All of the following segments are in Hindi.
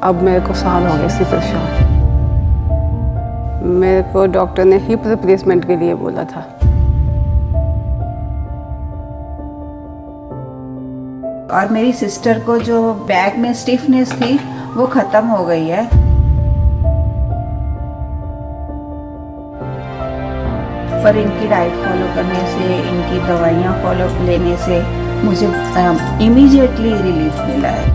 अब मेरे को साल हो गए इसी परेशान। मेरे को डॉक्टर ने हिप रिप्लेसमेंट के लिए बोला था। और मेरी सिस्टर को जो बैक में स्टिफनेस थी वो ख़त्म हो गई है। पर इनकी डाइट फॉलो करने से, इनकी दवाइयाँ फॉलो लेने से मुझे इमीडिएटली रिलीफ मिला है।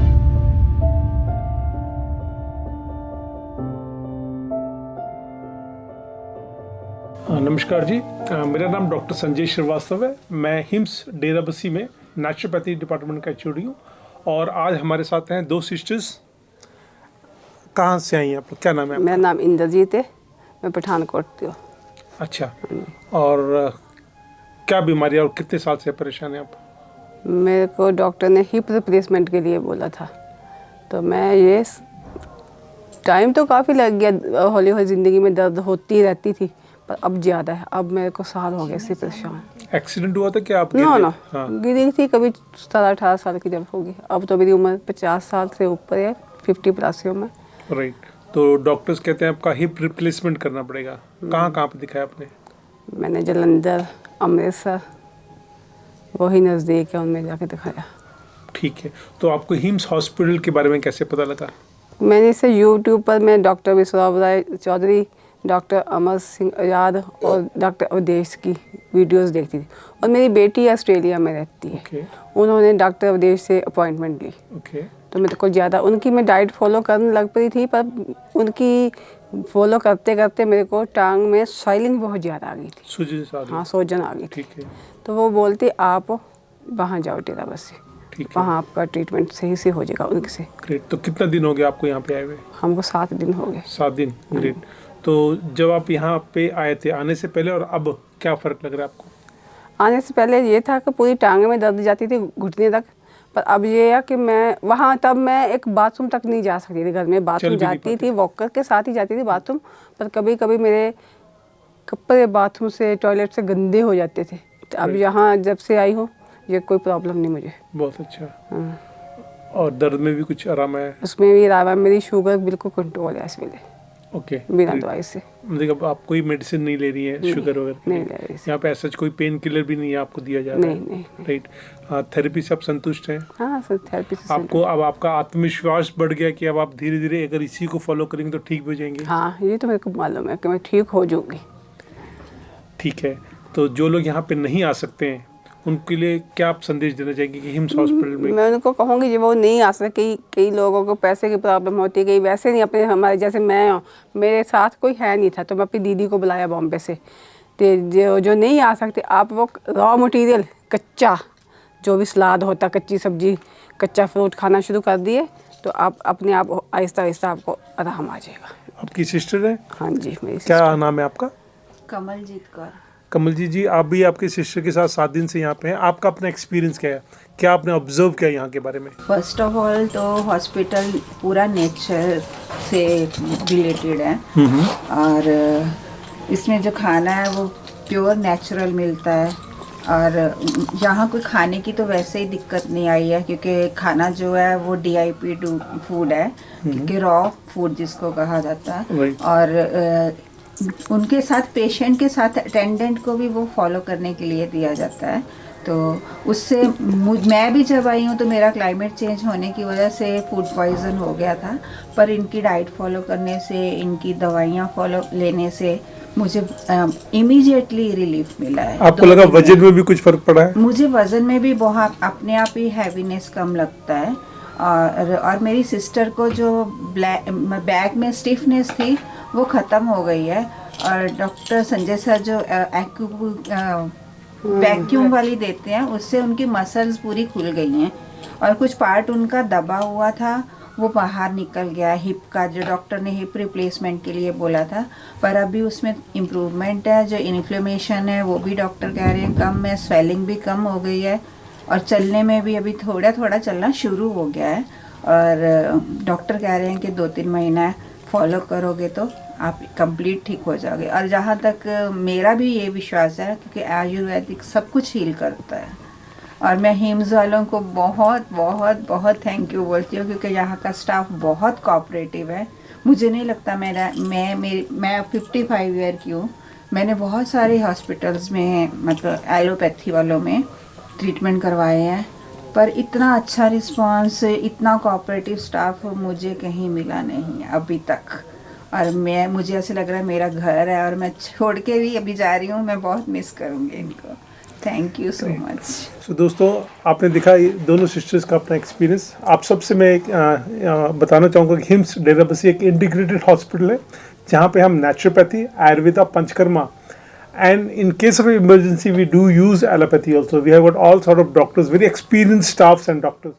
नमस्कार जी, मेरा नाम डॉक्टर संजय श्रीवास्तव है। मैं हिम्स डेरा बस्सी में नेचुरोपैथी डिपार्टमेंट का एचओडी हूँ। और आज हमारे साथ हैं दो सिस्टर्स। कहाँ से आई हैं आप? क्या नाम है आपका? मेरा नाम इंद्रजीत है, मैं पठानकोट से हूँ। अच्छा, और क्या बीमारी और कितने साल से परेशान हैं आप? मेरे को डॉक्टर ने हिप रिप्लेसमेंट के लिए बोला था, तो मैं ये टाइम तो काफ़ी लग गया। हौली हौली ज़िंदगी में दर्द होती रहती थी, पर अब ज़्यादा है। अब मेरे को साल हो गए इसी परेशान। एक्सीडेंट हुआ था क्या आप? नो, हाँ। गिरी थी कभी 17-18 साल की जब होगी। अब तो मेरी उम्र 50 साल से ऊपर है, 50 प्लस है मैं। राइट, तो डॉक्टर्स कहते हैं आपका हिप रिप्लेसमेंट करना पड़ेगा। कहाँ कहाँ पे दिखाया आपने? मैंने जलंधर, अमृतसर, वही नज़दीक है, उनमें जाके दिखाया। ठीक है, तो आपको हिम्स हॉस्पिटल के बारे में कैसे पता लगा? मैंने इसे यूट्यूब पर मैं डॉक्टर विश्वास राय चौधरी, डॉक्टर अमर सिंह आज़ाद और डॉक्टर अवधेश की वीडियोस देखती थी। और मेरी बेटी ऑस्ट्रेलिया में रहती है। ओके। उन्होंने डॉक्टर अवधेश से अपॉइंटमेंट ली। ओके। तो मेरे को ज़्यादा उनकी मैं डाइट फॉलो करने लग पड़ी थी, पर उनकी फॉलो करते करते मेरे को टांग में स्वेलिंग बहुत ज़्यादा आ गई थी। सूजन? हाँ, सूजन आ गई थी। ठीक है। तो वो बोलते आप वहाँ जाओ डेरा बस्सी, ठीक है। वहाँ आपका ट्रीटमेंट सही से हो जाएगा उनसे। ग्रेट। तो कितना दिन हो गया आपको यहाँ पे आए हुए? हमको 7 दिन हो गए। 7 दिन। ग्रेट। तो जब आप यहाँ पे आए थे, आने से पहले और अब क्या फ़र्क लग रहा है आपको? आने से पहले ये था कि पूरी टांग में दर्द जाती थी घुटने तक, पर अब ये है कि मैं वहाँ तब मैं एक बाथरूम तक नहीं जा सकती थी। घर में बाथरूम जाती थी, वॉकर के साथ ही जाती थी बाथरूम, पर कभी कभी मेरे कपड़े बाथरूम से, टॉयलेट से गंदे हो जाते थे। तो अब यहाँ जब से आई हूँ ये कोई प्रॉब्लम नहीं मुझे। बहुत अच्छा। हाँ। और दर्द में भी कुछ आराम है? उसमें भी आराम है। मेरी शुगर बिल्कुल कंट्रोल है इस वेले, ओके। बिना दवाई से। मतलब अब आप कोई मेडिसिन नहीं ले रही है शुगर वगैरह के नहीं लिए? ले रही। यहाँ पे ऐसा कोई पेन किलर भी नहीं है आपको दिया जा रहा है? नहीं। राइट। हाँ, थेरेपी से आप संतुष्ट हैं? हाँ सर, थेरेपी से आपको अब आपका आत्मविश्वास बढ़ गया कि अब आप धीरे धीरे अगर इसी को फॉलो करेंगे तो ठीक हो जाएंगे? हाँ, ये तो मेरे को मालूम है कि मैं ठीक हो जाऊँगी। ठीक है, तो जो लोग यहाँ पे नहीं आ सकते हैं उनके लिए क्या आप संदेश देना चाहेंगे कि हिम्स हॉस्पिटल में? मैं उनको कहूँगी जो वो नहीं आ सकते, कई लोगों को पैसे की प्रॉब्लम होती है, कई वैसे नहीं अपने हमारे जैसे मैं हूँ, मेरे साथ कोई है नहीं था, तो मैं अपनी दीदी को बुलाया बॉम्बे से। तो जो नहीं आ सकते, आप वो रॉ मटेरियल कच्चा जो भी सलाद होता, कच्ची सब्जी, कच्चा फ्रूट खाना शुरू कर दिए तो आप अपने आप आहिस्ता आहिस्ता आपको आराम आ जाएगा। आपकी सिस्टर है? हाँ जी, मेरी क्या नाम है आपका? कमलजीत कौर। कमलजीत जी, आप भी आपके सिस्टर के साथ 7 दिन से यहाँ पे हैं। आपका अपना एक्सपीरियंस क्या है? क्या आपने ऑब्जर्व किया यहाँ के बारे में? फर्स्ट ऑफ ऑल तो हॉस्पिटल पूरा नेचर से रिलेटेड है। और इसमें जो खाना है वो प्योर नेचुरल मिलता है। और यहाँ कोई खाने की तो वैसे ही दिक्कत नहीं आई है, क्योंकि खाना जो है वो DIP फूड है, क्योंकि रॉ फूड जिसको कहा जाता है। Right. और उनके साथ पेशेंट के साथ अटेंडेंट को भी वो फॉलो करने के लिए दिया जाता है। तो उससे मैं भी जब आई हूँ तो मेरा क्लाइमेट चेंज होने की वजह से फूड पॉइज़न हो गया था, पर इनकी डाइट फॉलो करने से, इनकी दवाइयाँ फॉलो लेने से मुझे इमीडिएटली रिलीफ मिला है। आपको लगा वजन में भी कुछ फर्क पड़ा है? मुझे वज़न में भी बहुत अपने आप ही हैवीनेस कम लगता है। और मेरी सिस्टर को जो बैक में स्टिफनेस थी वो ख़त्म हो गई है। और डॉक्टर संजय सर जो वैक्यूम वाली देते हैं उससे उनकी मसल्स पूरी खुल गई हैं, और कुछ पार्ट उनका दबा हुआ था वो बाहर निकल गया। हिप का जो डॉक्टर ने हिप रिप्लेसमेंट के लिए बोला था, पर अभी उसमें इम्प्रूवमेंट है। जो इन्फ्लेमेशन है वो भी डॉक्टर कह रहे हैं कम है, स्वेलिंग भी कम हो गई है, और चलने में भी अभी थोड़ा थोड़ा चलना शुरू हो गया है। और डॉक्टर कह रहे हैं कि 2-3 महीना फॉलो करोगे तो आप कंप्लीट ठीक हो जाओगे। और जहाँ तक मेरा भी ये विश्वास है, क्योंकि आयुर्वेदिक सब कुछ हील करता है, और मैं हिम्स वालों को बहुत बहुत बहुत थैंक यू बोलती हूँ, क्योंकि यहाँ का स्टाफ बहुत कोऑपरेटिव है। मुझे नहीं लगता मैं 55 ईयर की हूँ, मैंने बहुत सारे हॉस्पिटल्स में मतलब एलोपैथी वालों में ट्रीटमेंट करवाए हैं, पर इतना अच्छा रिस्पांस, इतना कोऑपरेटिव स्टाफ मुझे कहीं मिला नहीं अभी तक। और मुझे ऐसे लग रहा है मेरा घर है, और मैं छोड़ के भी अभी जा रही हूँ, मैं बहुत मिस करूँगी इनको। Thank you so much. So दोस्तों, आपने देखा ये दोनों सिस्टर्स का अपना एक्सपीरियंस। आप सबसे मैं एक बताना चाहूँगा कि हिम्स डेराबस्सी एक इंटीग्रेटेड हॉस्पिटल है जहाँ पे हम naturopathy, Ayurveda, panchakarma and in case of emergency we do use allopathy also. We have got all sort of doctors, very experienced staffs and doctors.